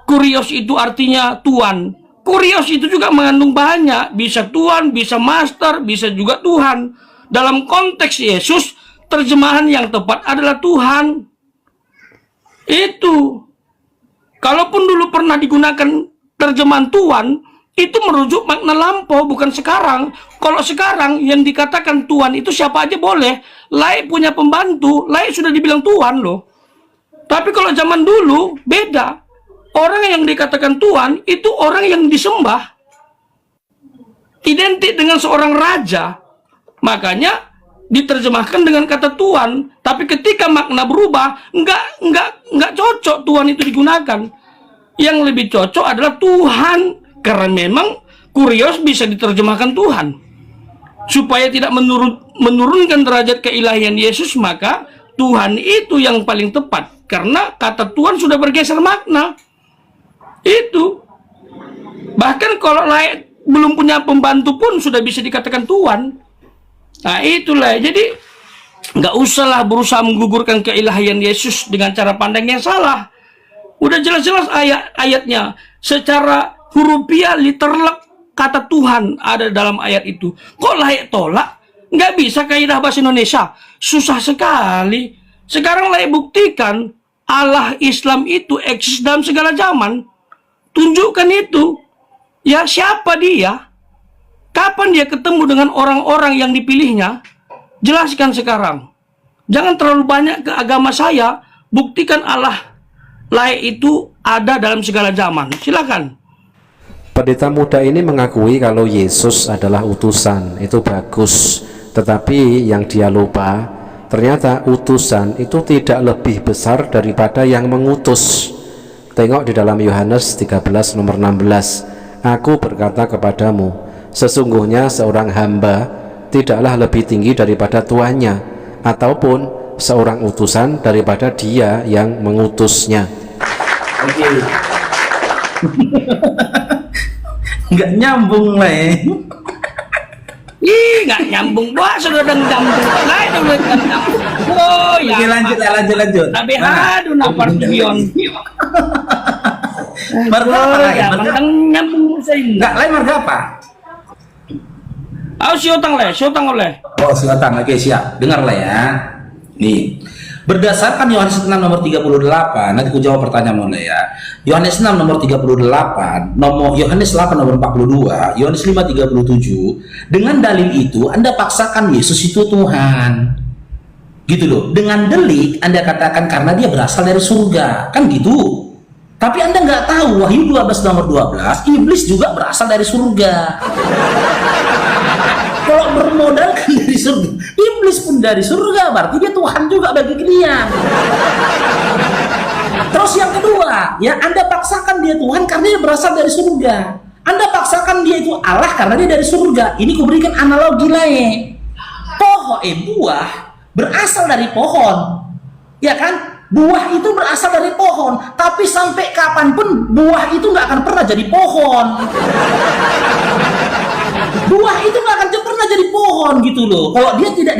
Kurios itu artinya tuan. Kurios itu juga mengandung banyak. Bisa tuan, bisa master, bisa juga Tuhan. Dalam konteks Yesus, terjemahan yang tepat adalah Tuhan. Itu. Kalaupun dulu pernah digunakan terjemahan tuan, itu merujuk makna lampau, bukan sekarang. Kalau sekarang yang dikatakan tuan itu siapa aja boleh. Laik punya pembantu, laik sudah dibilang tuan loh. Tapi kalau zaman dulu, beda. Orang yang dikatakan Tuhan itu orang yang disembah. Identik dengan seorang raja. Makanya diterjemahkan dengan kata Tuhan. Tapi ketika makna berubah, enggak cocok Tuhan itu digunakan. Yang lebih cocok adalah Tuhan. Karena memang kurios bisa diterjemahkan Tuhan. Supaya tidak menurunkan derajat keilahian Yesus, maka Tuhan itu yang paling tepat. Karena kata Tuhan sudah bergeser makna. Itu. Bahkan kalau layak belum punya pembantu pun sudah bisa dikatakan Tuhan. Nah itulah. Jadi nggak usahlah berusaha menggugurkan keilahian Yesus dengan cara pandang yang salah. Udah jelas-jelas ayatnya. Secara hurufiah literal kata Tuhan ada dalam ayat itu. Kok layak tolak? Nggak bisa kaidah bahasa Indonesia. Susah sekali. Sekarang lagi buktikan Allah Islam itu eksis dalam segala zaman. Tunjukkan itu. Ya, siapa dia? Kapan dia ketemu dengan orang-orang yang dipilihnya? Jelaskan sekarang. Jangan terlalu banyak ke agama saya. Buktikan Allah lain itu ada dalam segala zaman. Silakan. Pendeta muda ini mengakui kalau Yesus adalah utusan, itu bagus. Tetapi yang dia lupa, ternyata utusan itu tidak lebih besar daripada yang mengutus. Tengok di dalam Yohanes 13 nomor 16. Aku berkata kepadamu, sesungguhnya seorang hamba tidaklah lebih tinggi daripada tuannya, ataupun seorang utusan daripada dia yang mengutusnya. Oke. Nggak nyambung lah ya. Ih, nggak nyambung. Wah, sudah nyambung. Lain udah nyambung. Oh, ya. Oke, lanjut. Tapi aduh, napar pion. Marga apa lagi? Ya, mentang nyambung saya. Nggak, lain marga apa? Siotang oleh. Oh, silakan. Oke, siap. Dengar lah ya. Nih. Berdasarkan Yohanes 6 nomor 38, nanti aku jawab pertanyaan mulai ya. Yohanes 6 nomor 38, Yohanes 8 nomor 42, Yohanes 5 37, dengan dalil itu Anda paksakan Yesus itu Tuhan. Gitu loh. Dengan delik Anda katakan karena dia berasal dari surga. Kan gitu. Tapi Anda nggak tahu Wahyu 12 nomor 12, iblis juga berasal dari surga. Kalau bermodalkan dari surga, iblis pun dari surga, berarti dia Tuhan juga bagi kalian. Terus yang kedua, ya Anda paksakan dia Tuhan karena dia berasal dari surga. Anda paksakan dia itu Allah karena dia dari surga. Ini kuberikan analogi lain. Buah berasal dari pohon, ya kan? Buah itu berasal dari pohon, tapi sampai kapanpun buah itu nggak akan pernah jadi pohon. Buah itu nggak akan pernah jadi pohon gitu loh. Kalau dia tidak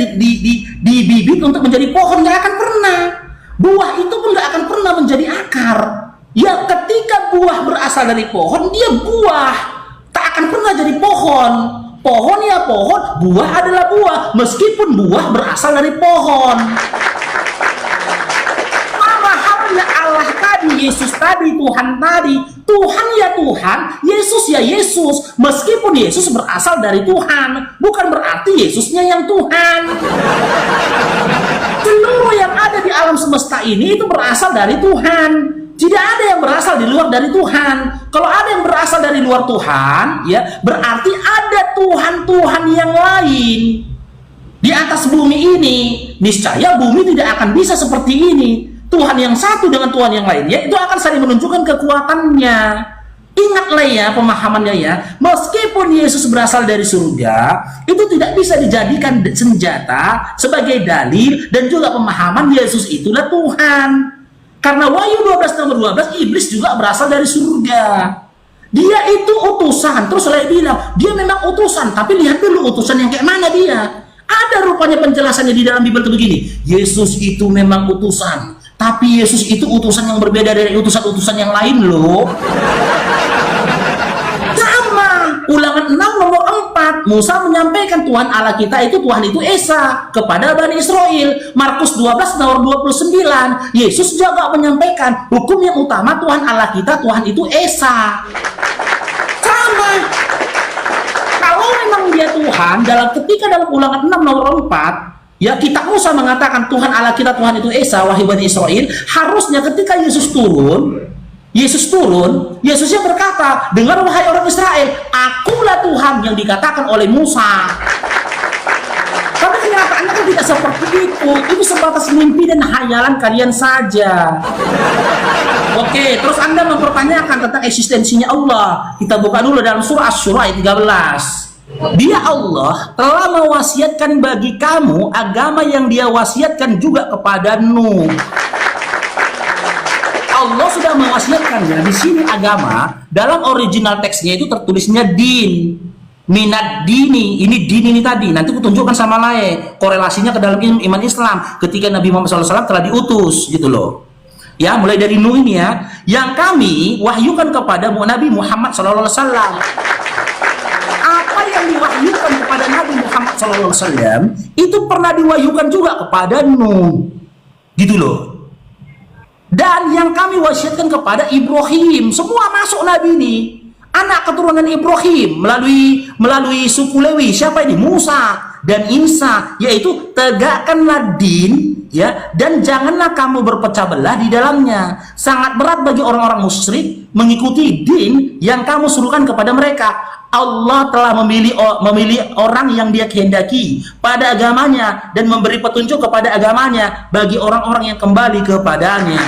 dibibit untuk menjadi pohon, nggak akan pernah. Buah itu pun nggak akan pernah menjadi akar. Ya, ketika buah berasal dari pohon, dia buah, tak akan pernah jadi pohon. Pohon ya pohon, buah adalah buah, meskipun buah berasal dari pohon. Allah tadi, Yesus tadi, Tuhan tadi, Tuhan ya Tuhan, Yesus ya Yesus. Meskipun Yesus berasal dari Tuhan, bukan berarti Yesusnya yang Tuhan. Seluruh yang ada di alam semesta ini itu berasal dari Tuhan. Tidak ada yang berasal di luar dari Tuhan. Kalau ada yang berasal dari luar Tuhan, ya berarti ada Tuhan-Tuhan yang lain di atas bumi ini. Niscaya bumi tidak akan bisa seperti ini. Tuhan yang satu dengan Tuhan yang lain, ya itu akan saling menunjukkan kekuatannya. Ingatlah ya pemahamannya ya, meskipun Yesus berasal dari surga, itu tidak bisa dijadikan senjata sebagai dalil dan juga pemahaman Yesus itulah Tuhan. Karena Wahyu 12 nomor 12, iblis juga berasal dari surga. Dia itu utusan, terus saya bilang dia memang utusan, tapi lihat dulu utusan yang kayak mana dia. Ada rupanya penjelasannya di dalam Bible itu begini, Yesus itu memang utusan, tapi Yesus itu utusan yang berbeda dari utusan-utusan yang lain loh. Sama, Ulangan 6 nomor 4, Musa menyampaikan Tuhan Allah kita itu Tuhan itu Esa kepada Bani Israel. Markus 12 nomor 29, Yesus juga menyampaikan hukum yang utama Tuhan Allah kita Tuhan itu Esa. Sama. Kalau memang dia Tuhan, ketika dalam Ulangan 6 nomor 4, ya kitab Musa mengatakan Tuhan Allah kita Tuhan itu Esa, wahai Bani Israel, harusnya ketika Yesus turun, Yesusnya berkata, dengar wahai orang Israel, akulah Tuhan yang dikatakan oleh Musa. Tapi kenyataannya kan tidak seperti itu sebatas mimpi dan hayalan kalian saja. Oke, terus Anda mempertanyakan tentang eksistensinya Allah. Kita buka dulu dalam surah Asy-Syura ayat 13. Dia Allah telah mewasiatkan bagi kamu agama yang dia wasiatkan juga kepada Nuh. Allah sudah mewasiatkannya. Di sini agama dalam original teksnya itu tertulisnya din, minat dini. Ini din ini tadi. Nanti aku tunjukkan sama lain korelasinya ke dalam iman Islam ketika Nabi Muhammad SAW telah diutus gitu loh. Ya, mulai dari Nuh ini ya, yang kami wahyukan kepada Nabi Muhammad SAW. Apa yang diwahyukan kepada Nabi Muhammad Muhammad SAW itu pernah diwahyukan juga kepada Nuh, gitu loh. Dan yang kami wasiatkan kepada Ibrahim, semua masuk Nabi ini, anak keturunan Ibrahim melalui suku Lewi. Siapa ini? Musa dan Isa, yaitu tegakkanlah din, ya, dan janganlah kamu berpecah belah di dalamnya. Sangat berat bagi orang-orang musyrik mengikuti din yang kamu suruhkan kepada mereka. Allah telah memilih orang yang Dia kehendaki pada agamanya dan memberi petunjuk kepada agamanya bagi orang-orang yang kembali kepadanya.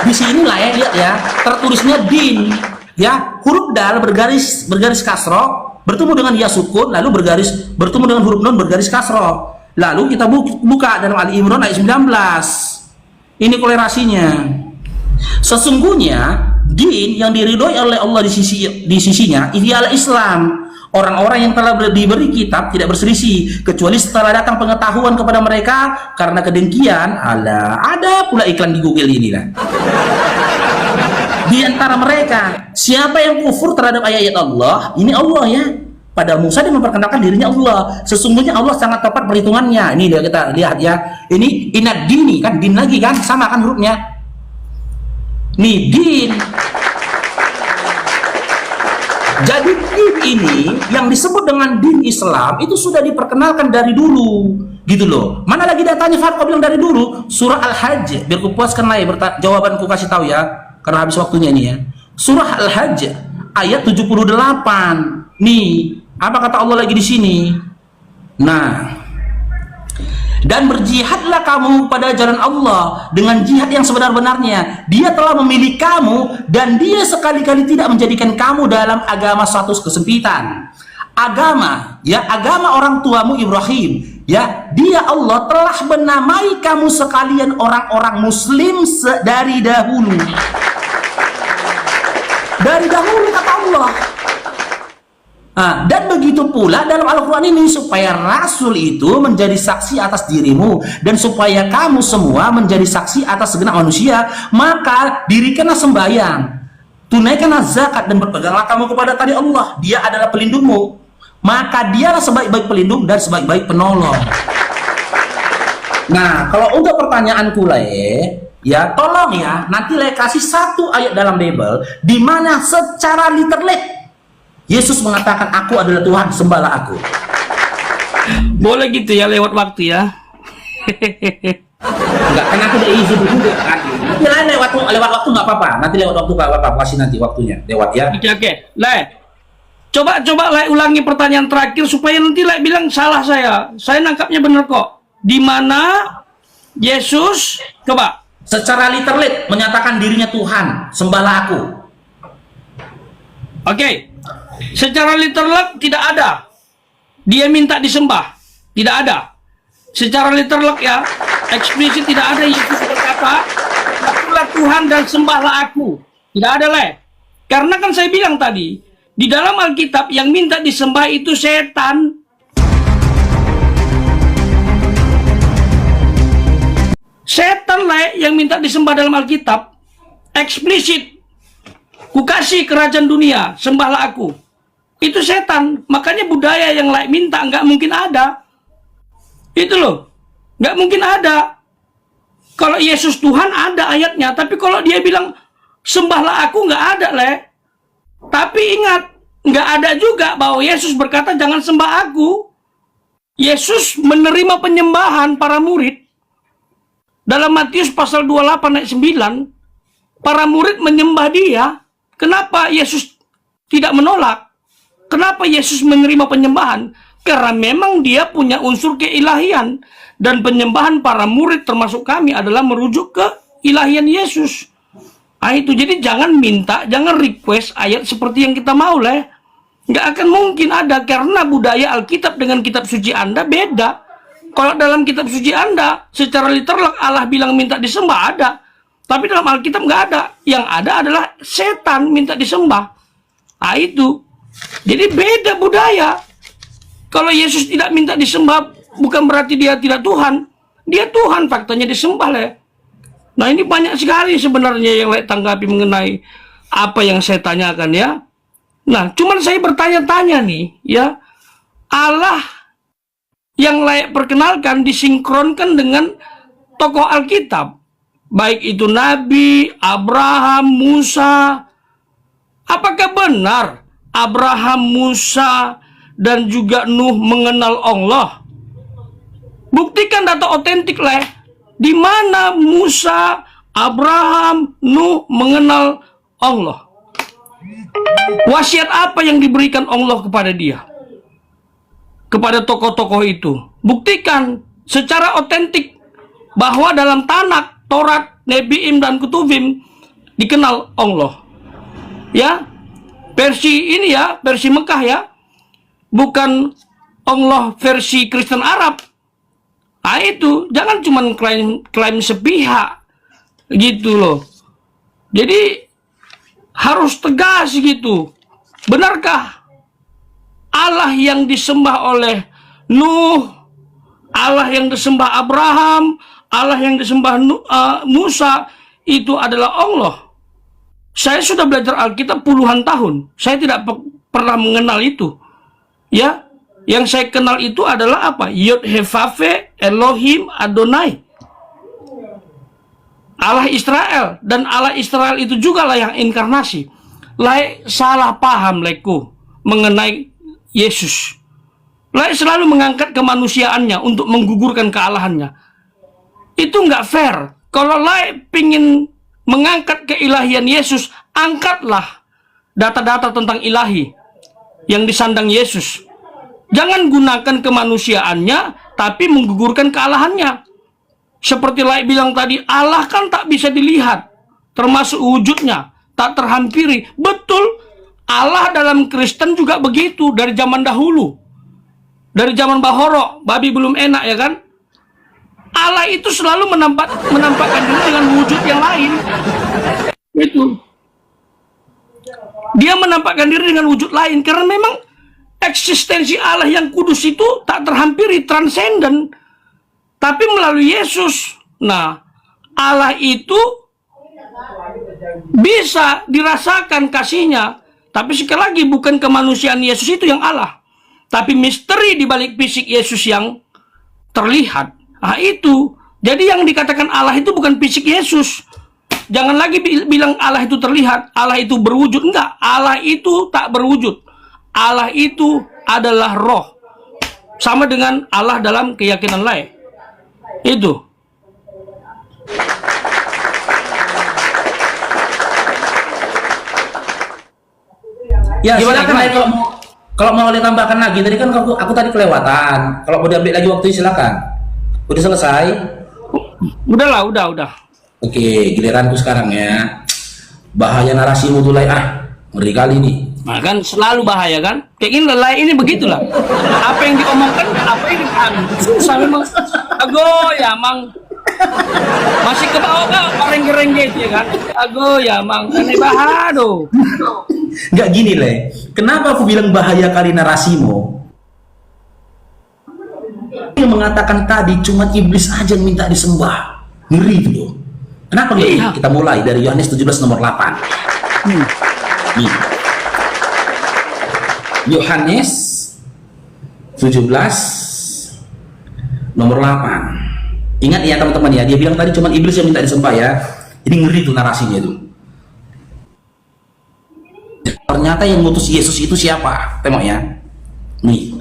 Di sini lah ya, lihat ya, tertulisnya din, ya, huruf dal bergaris kasroh bertemu dengan ya sukun, lalu bertemu dengan huruf nun bergaris kasroh. Lalu kita buka dalam Ali Imran ayat 19. Ini kolerasinya. Sesungguhnya din yang diridhoi oleh Allah di sisinya ialah Islam. Orang-orang yang telah diberi kitab tidak berselisih kecuali setelah datang pengetahuan kepada mereka karena kedengkian. Ada pula iklan di Google ini lah. Di antara mereka siapa yang kufur terhadap ayat-ayat Allah, ini Allah ya, pada Musa dia memperkenalkan dirinya Allah. Sesungguhnya Allah sangat tepat perhitungannya. Ini dia, kita lihat ya, ini inad dini kan, din lagi kan, sama kan hurufnya. Nih din. Jadi din ini yang disebut dengan din Islam itu sudah diperkenalkan dari dulu, gitu loh. Mana lagi datanya Farqa bilang dari dulu? Surah Al-Hajj, biar kupuaskan lah ya jawaban ku kasih tahu ya, karena habis waktunya ini ya. Surah Al-Hajj ayat 78. Nih, apa kata Allah lagi di sini? Nah, dan berjihadlah kamu pada jalan Allah dengan jihad yang sebenar-benarnya. Dia telah memilih kamu dan Dia sekali-kali tidak menjadikan kamu dalam agama suatu kesempitan. Agama, ya, agama orang tuamu Ibrahim, ya, Dia Allah telah menamai kamu sekalian orang-orang muslim dari dahulu. Dari dahulu kata Allah. Dan begitu pula dalam Al-Quran ini, supaya Rasul itu menjadi saksi atas dirimu dan supaya kamu semua menjadi saksi atas segenap manusia, maka dirikanlah sembahyang, tunaikanlah zakat, dan berpeganglah kamu kepada tali Allah. Dia adalah pelindungmu, maka Dialah sebaik-baik pelindung dan sebaik-baik penolong. Nah, kalau untuk pertanyaanku lah ya, tolong ya, nanti saya kasih satu ayat dalam Bible di mana secara literal Yesus mengatakan, aku adalah Tuhan, sembahlah aku. Boleh gitu ya, lewat waktu ya. Enggak, kan aku udah izin juga kan. Nanti lewat waktu nggak apa-apa. Nanti lewat waktu nggak apa-apa. Kasih nanti waktunya lewat ya. Oke. Coba ulangi pertanyaan terakhir supaya nanti bilang salah saya. Saya nangkapnya bener kok. Di mana Yesus coba secara literal menyatakan dirinya Tuhan, sembahlah aku. Oke. Secara literal tidak ada Dia minta disembah, tidak ada. Secara literal ya, eksplisit tidak ada Yesus berkata, akulah Tuhan dan sembahlah aku. Tidak ada Karena kan saya bilang tadi, di dalam Alkitab yang minta disembah itu setan. Setan yang minta disembah dalam Alkitab. Eksplisit. Kukasih kerajaan dunia, sembahlah aku. Itu setan. Makanya budaya yang minta nggak mungkin ada. Itu loh. Nggak mungkin ada. Kalau Yesus Tuhan ada ayatnya. Tapi kalau dia bilang sembahlah aku, nggak ada Tapi ingat, nggak ada juga bahwa Yesus berkata jangan sembah aku. Yesus menerima penyembahan para murid. Dalam Matius pasal 28 ayat 9, para murid menyembah Dia. Kenapa Yesus tidak menolak? Kenapa Yesus menerima penyembahan? Karena memang Dia punya unsur keilahian. Dan penyembahan para murid termasuk kami adalah merujuk ke ilahian Yesus. Itu jadi jangan minta, jangan request ayat seperti yang kita mau Nggak akan mungkin ada, karena budaya Alkitab dengan kitab suci Anda beda. Kalau dalam kitab suci Anda secara literal Allah bilang minta disembah ada. Tapi dalam Alkitab nggak ada. Yang ada adalah setan minta disembah. Itu. Jadi beda budaya. Kalau Yesus tidak minta disembah, bukan berarti Dia tidak Tuhan. Dia Tuhan, faktanya disembah Nah ini banyak sekali sebenarnya yang tanggapi mengenai apa yang saya tanyakan ya. Nah cuman saya bertanya-tanya nih ya. Allah yang layak perkenalkan disinkronkan dengan tokoh Alkitab, baik itu Nabi, Abraham, Musa. Apakah benar Abraham, Musa, dan juga Nuh mengenal Allah? Buktikan data otentik lah, di mana Musa, Abraham, Nuh mengenal Allah. Wasiat apa yang diberikan Allah kepada dia, kepada tokoh-tokoh itu? Buktikan secara otentik bahwa dalam Tanakh, Taurat, Nebiim, dan Ketuvim dikenal Allah. Ya, versi ini ya, versi Mekah ya, bukan Allah versi Kristen Arab. Nah itu, jangan cuma klaim sepihak gitu loh. Jadi harus tegas gitu. Benarkah Allah yang disembah oleh Nuh, Allah yang disembah Abraham, Allah yang disembah Musa itu adalah Allah? Saya sudah belajar Alkitab puluhan tahun. Saya tidak pernah mengenal itu. Ya, yang saya kenal itu adalah apa? Yod He Vav He Elohim Adonai. Allah Israel, dan Allah Israel itu juga lah yang inkarnasi. Salah paham leku mengenai Yesus. Selalu mengangkat kemanusiaannya untuk menggugurkan kealahannya. Itu nggak fair. Kalau pingin mengangkat keilahian Yesus, angkatlah data-data tentang ilahi yang disandang Yesus. Jangan gunakan kemanusiaannya, tapi menggugurkan kealahannya. Seperti bilang tadi, Allah kan tak bisa dilihat, termasuk wujudnya, tak terhampiri. Betul, Allah dalam Kristen juga begitu, dari zaman dahulu. Dari zaman Bahoro, babi belum enak ya kan? Allah itu selalu menampakkan diri dengan wujud yang lain. Itu. Dia menampakkan diri dengan wujud lain karena memang eksistensi Allah yang kudus itu tak terhampiri, transenden. Tapi melalui Yesus, nah Allah itu bisa dirasakan kasihnya. Tapi sekali lagi bukan kemanusiaan Yesus itu yang Allah, tapi misteri di balik fisik Yesus yang terlihat. Nah itu, jadi yang dikatakan Allah itu bukan fisik Yesus. Jangan lagi bilang Allah itu terlihat, Allah itu berwujud. Enggak, Allah itu tak berwujud. Allah itu adalah roh. Sama dengan Allah dalam keyakinan lain. Itu. Ya, silakan kalau mau ditambahkan lagi. Tadi kan aku tadi kelewatan. Kalau mau diambil lagi waktunya silakan. Udah selesai? Udahlah, udah. Oke, giliranku sekarang ya. Bahaya narasimu tuh ngeri kali nih. Nah kan selalu bahaya kan? Kayak gini ini begitulah. Apa yang diomongkan, apa yang dipahami. Susah memang. Ago ya mang. Masih ke bawah kan orang-orang gitu ya kan? Ago ya mang. Aneh bahado. Nggak gini Kenapa aku bilang bahaya kali narasimu? Yang mengatakan tadi cuma iblis aja yang minta disembah. Ngeri itu loh. Kenapa ngeri? Iya. Kita mulai dari Yohanes 17 nomor 8. Nih. Yohanes 17 nomor 8. Ingat ya teman-teman ya, dia bilang tadi cuma iblis yang minta disembah ya. Jadi ngeri tuh narasinya itu. Ternyata yang ngutus Yesus itu siapa? Tengok ya. Nih.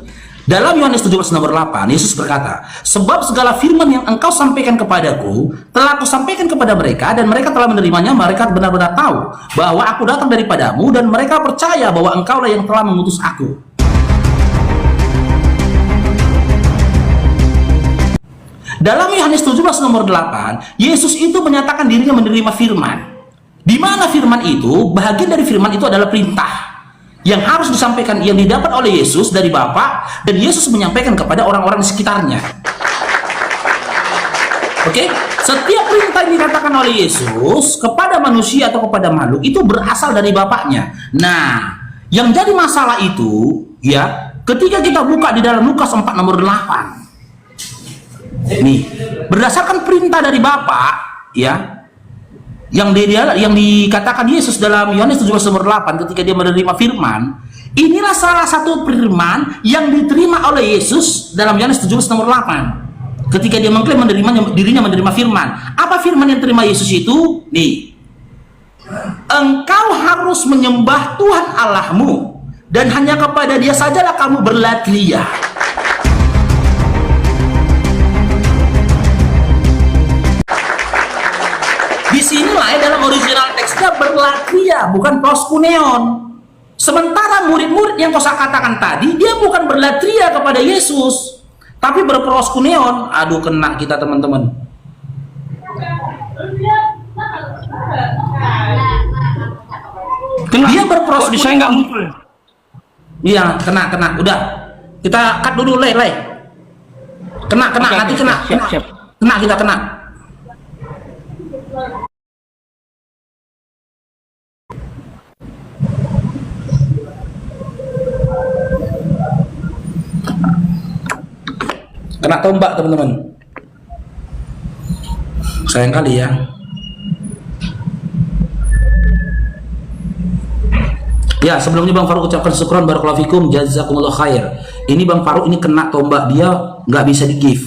Dalam Yohanes 17 nomor 8, Yesus berkata, sebab segala firman yang engkau sampaikan kepadaku, telah aku sampaikan kepada mereka, dan mereka telah menerimanya. Mereka benar-benar tahu bahwa aku datang daripadamu, dan mereka percaya bahwa engkaulah yang telah mengutus aku. Dalam Yohanes 17 nomor 8, Yesus itu menyatakan dirinya menerima firman. Di mana firman itu, bahagian dari firman itu adalah perintah yang harus disampaikan, yang didapat oleh Yesus dari Bapa, dan Yesus menyampaikan kepada orang-orang di sekitarnya. Oke? Setiap perintah yang dikatakan oleh Yesus kepada manusia atau kepada makhluk itu berasal dari Bapaknya. Nah, yang jadi masalah itu ya, ketika kita buka di dalam Lukas 4 nomor 8. Nih, berdasarkan perintah dari Bapa ya, yang dikatakan Yesus dalam Yohanes 17 nomor 8 ketika dia menerima firman, Inilah salah satu firman yang diterima oleh Yesus dalam Yohanes 17 nomor 8. Ketika dia mengklaim dirinya menerima firman. Apa firman yang terima Yesus itu? Nih. Engkau harus menyembah Tuhan Allahmu, dan hanya kepada Dia sajalah kamu berlatria. Disinilah dalam original teksnya berlatria, bukan proskuneon. Sementara murid-murid yang kau katakan tadi, dia bukan berlatria kepada Yesus, tapi berproskuneon. Aduh, kena kita teman-teman. Dia berproskuneon. Saya nggak muncul. Iya, kena. Udah, kita cut dulu, lay. Kena, Oke, nanti oke, kena. siap. Kita kena. Kena tombak teman-teman. Sayang kali ya. Ya, sebelumnya Bang Faruk ucapkan syukron barakallahu fikum jazakumullah khair. Ini Bang Faruk ini kena tombak, dia nggak bisa di give.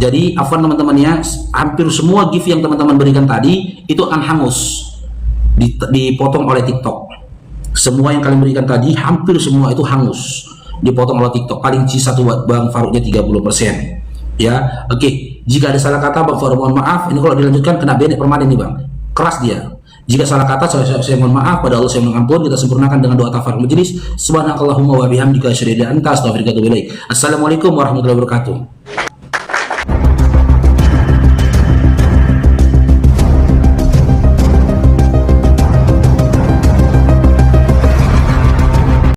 Jadi afwan teman-teman ya, hampir semua give yang teman-teman berikan tadi itu akan hangus, dipotong oleh TikTok. Semua yang kalian berikan tadi hampir semua itu hangus, dipotong oleh TikTok. Paling sisa buat Bang Faruknya 30%. Ya, oke. Jika ada salah kata Bang Faruk mohon maaf. Ini kalau dilanjutkan kena banned permanen nih Bang. Keras dia. Jika salah kata saya mohon maaf, pada Allah saya mohon ampun. Kita sempurnakan dengan doa tafakur majelis. Subhanakallahumma wa bihamdika asyhadu an la ilaha illa anta astaghfiruka wa atubu ilaik. Assalamualaikum warahmatullahi wabarakatuh.